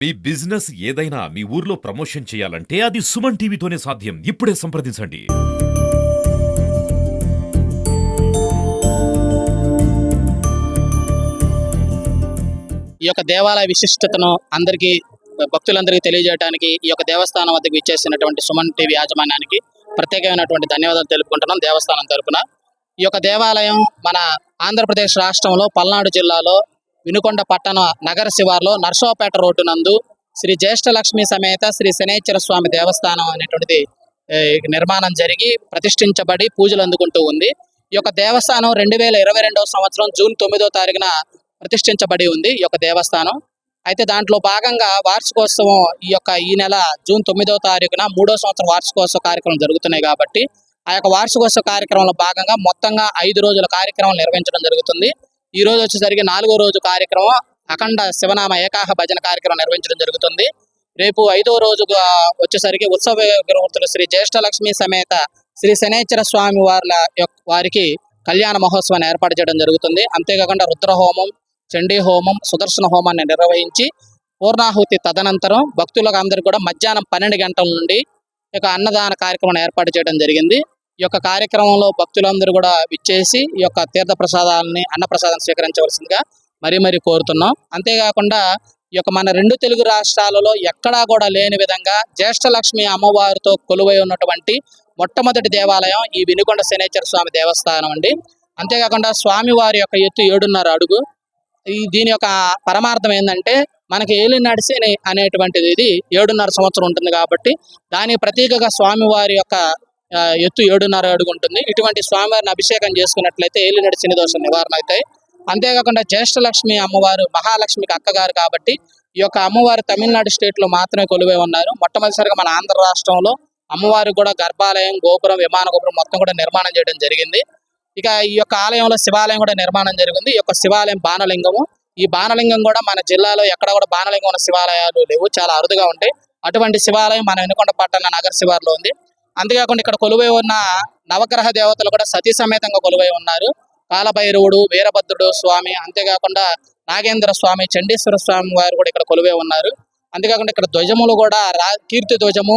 మీ business ఏదైనా మీ ఊర్లో promotion చేయాలంటే అది సుమన్ టీవీతోనే సాధ్యం. ఇప్పుడే సంప్రదించండి. ఈ యొక్క దేవాలయ విశిష్టతను అందరికీ భక్తులందరికీ తెలియజేయడానికి ఈ యొక్క దేవస్థానం వద్దకు విచ్చేసినటువంటి సుమన్ టీవీ యాజమాన్యానికి ప్రత్యేకమైనటువంటి ధన్యవాదాలు తెలుపుకుంటున్నాం దేవస్థానం తరపున. ఈ యొక్క దేవాలయం మన ఆంధ్రప్రదేశ్ రాష్ట్రంలో పల్నాడు జిల్లాలో వినుకొండ పట్టణ నగర శివార్లో నర్సరావుపేట రోడ్డు నందు శ్రీ జ్యేష్ఠ లక్ష్మీ సమేత శ్రీ శనేశ్వర స్వామి దేవస్థానం అనేటువంటిది నిర్మాణం జరిగి ప్రతిష్ఠించబడి పూజలు అందుకుంటూ ఉంది. ఈ యొక్క దేవస్థానం 2022 సంవత్సరం జూన్ 9వ తారీఖున ప్రతిష్ఠించబడి ఉంది ఈ యొక్క దేవస్థానం. అయితే దాంట్లో భాగంగా వార్షికోత్సవం ఈ నెల జూన్ 9వ తారీఖున 3వ సంవత్సరం వార్షికోత్సవ కార్యక్రమం జరుగుతున్నాయి కాబట్టి ఆ యొక్క వార్షికోత్సవ కార్యక్రమంలో భాగంగా మొత్తంగా 5 రోజుల కార్యక్రమం నిర్వహించడం జరుగుతుంది. ఈ రోజు వచ్చేసరికి 4వ రోజు కార్యక్రమం అఖండ శివనామ ఏకాహ భజన కార్యక్రమం నిర్వహించడం జరుగుతుంది. రేపు 5వ రోజుగా వచ్చేసరికి ఉత్సవ గురుమూర్తులు శ్రీ జ్యేష్ఠ లక్ష్మీ సమేత శ్రీ శనేశ్వర స్వామి వారికి కళ్యాణ మహోత్సవాన్ని ఏర్పాటు చేయడం జరుగుతుంది. అంతేకాకుండా రుద్రహోమం, చండీ హోమం, సుదర్శన హోమాన్ని నిర్వహించి పూర్ణాహుతి తదనంతరం భక్తులకు అందరికీ కూడా మధ్యాహ్నం 12 గంటల నుండి ఈ అన్నదాన కార్యక్రమాన్ని ఏర్పాటు చేయడం జరిగింది. ఈ యొక్క కార్యక్రమంలో భక్తులందరూ కూడా విచ్చేసి ఈ యొక్క తీర్థ ప్రసాదాలని అన్నప్రసాదాన్ని స్వీకరించవలసిందిగా మరీ కోరుతున్నాం. అంతేకాకుండా ఈ యొక్క మన 2 తెలుగు రాష్ట్రాలలో ఎక్కడా కూడా లేని విధంగా జ్యేష్ఠ లక్ష్మి అమ్మవారితో కొలువై ఉన్నటువంటి మొట్టమొదటి దేవాలయం ఈ వినుకొండ శనేశ్వర స్వామి దేవస్థానం అండి. అంతేకాకుండా స్వామి వారి యొక్క ఎత్తు 7.5 అడుగు. దీని యొక్క పరమార్థం ఏంటంటే మనకి ఏలినాటి శని అనేటువంటిది ఇది 7.5 సంవత్సరం ఉంటుంది కాబట్టి దాని ప్రతీకగా స్వామివారి యొక్క ఎత్తు 7.5 అడుగు ఉంటుంది. ఇటువంటి స్వామివారిని అభిషేకం చేసుకున్నట్లయితే ఏలినాటి శని దోషం నివారణ అవుతాయి. అంతేకాకుండా జ్యేష్ఠ లక్ష్మి అమ్మవారు మహాలక్ష్మికి అక్కగారు కాబట్టి ఈ యొక్క అమ్మవారు తమిళనాడు స్టేట్ లో మాత్రమే కొలువై ఉన్నారు. మొట్టమొదటిసారిగా మన ఆంధ్ర రాష్ట్రంలో అమ్మవారికి కూడా గర్భాలయం, గోపురం, విమాన గోపురం మొత్తం కూడా నిర్మాణం చేయడం జరిగింది. ఇక ఈ యొక్క ఆలయంలో శివాలయం కూడా నిర్మాణం జరిగింది. ఈ యొక్క శివాలయం బాణలింగము. ఈ బాణలింగం కూడా మన జిల్లాలో ఎక్కడ కూడా బాణలింగం ఉన్న శివాలయాలు లేవు, చాలా అరుదుగా ఉంటాయి. అటువంటి శివాలయం మన వినుకొండ పట్టణ నగర శివార్లో ఉంది. అంతేకాకుండా ఇక్కడ కొలువై ఉన్న నవగ్రహ దేవతలు కూడా సతీ సమేతంగా కొలువై ఉన్నారు. కాలభైరవుడు, వీరభద్రుడు స్వామి, అంతేకాకుండా నాగేంద్ర స్వామి, చండీశ్వర స్వామి వారు కూడా ఇక్కడ కొలువై ఉన్నారు. అంతేకాకుండా ఇక్కడ ధ్వజములు కూడా కీర్తి ధ్వజము,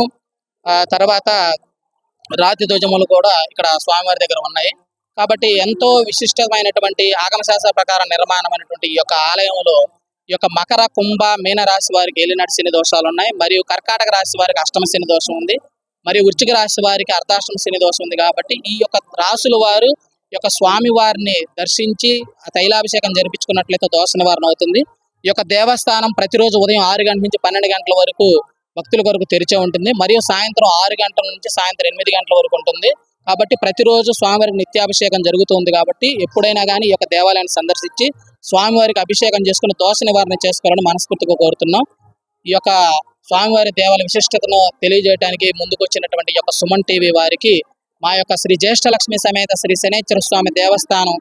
తర్వాత రాతి ధ్వజములు కూడా ఇక్కడ స్వామివారి దగ్గర ఉన్నాయి. కాబట్టి ఎంతో విశిష్టమైనటువంటి ఆగమశాస్త్ర ప్రకారం నిర్మాణమైనటువంటి ఈ యొక్క ఆలయంలో ఈ యొక్క మకర, కుంభ, మీన రాశి వారికి ఏలినాటి శని దోషాలు ఉన్నాయి. మరియు కర్కాటక రాశి వారికి అష్టమ శని దోషం ఉంది. మరియు వృశ్చిక రాశి వారికి అర్ధాష్టమ శని దోషం ఉంది. కాబట్టి ఈ యొక్క రాశుల వారు ఈ యొక్క స్వామి వారిని దర్శించి తైలాభిషేకం జరిపించుకున్నట్లయితే దోష నివారణ అవుతుంది. ఈ యొక్క దేవస్థానం ప్రతిరోజు ఉదయం 6 గంటల నుంచి 12 గంటల వరకు భక్తుల కొరకు తెరిచే ఉంటుంది. మరియు సాయంత్రం 6 గంటల నుంచి సాయంత్రం 8 గంటల వరకు ఉంటుంది. కాబట్టి ప్రతిరోజు స్వామివారికి నిత్యాభిషేకం జరుగుతుంది. కాబట్టి ఎప్పుడైనా కానీ ఈ యొక్క దేవాలయాన్ని సందర్శించి స్వామివారికి అభిషేకం చేసుకుని దోష నివారణ చేసుకోవాలని మనస్ఫూర్తిగా కోరుతున్నాం. ఈ యొక్క స్వామివారి దేవాలయ విశిష్టతను తెలియజేయడానికి ముందుకు వచ్చినటువంటి ఈ యొక్క సుమన్ టీవీ వారికి మా యొక్క శ్రీ జ్యేష్ఠ లక్ష్మి సమేత శ్రీ శనేశ్వర స్వామి దేవస్థానం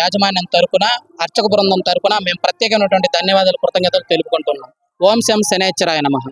యాజమాన్యం తరపున, అర్చక బృందం తరపున మేము ప్రత్యేకమైనటువంటి ధన్యవాదాలు, కృతజ్ఞతలు తెలుపుకుంటున్నాం. ఓం శం శనేశ్వరాయ నమః.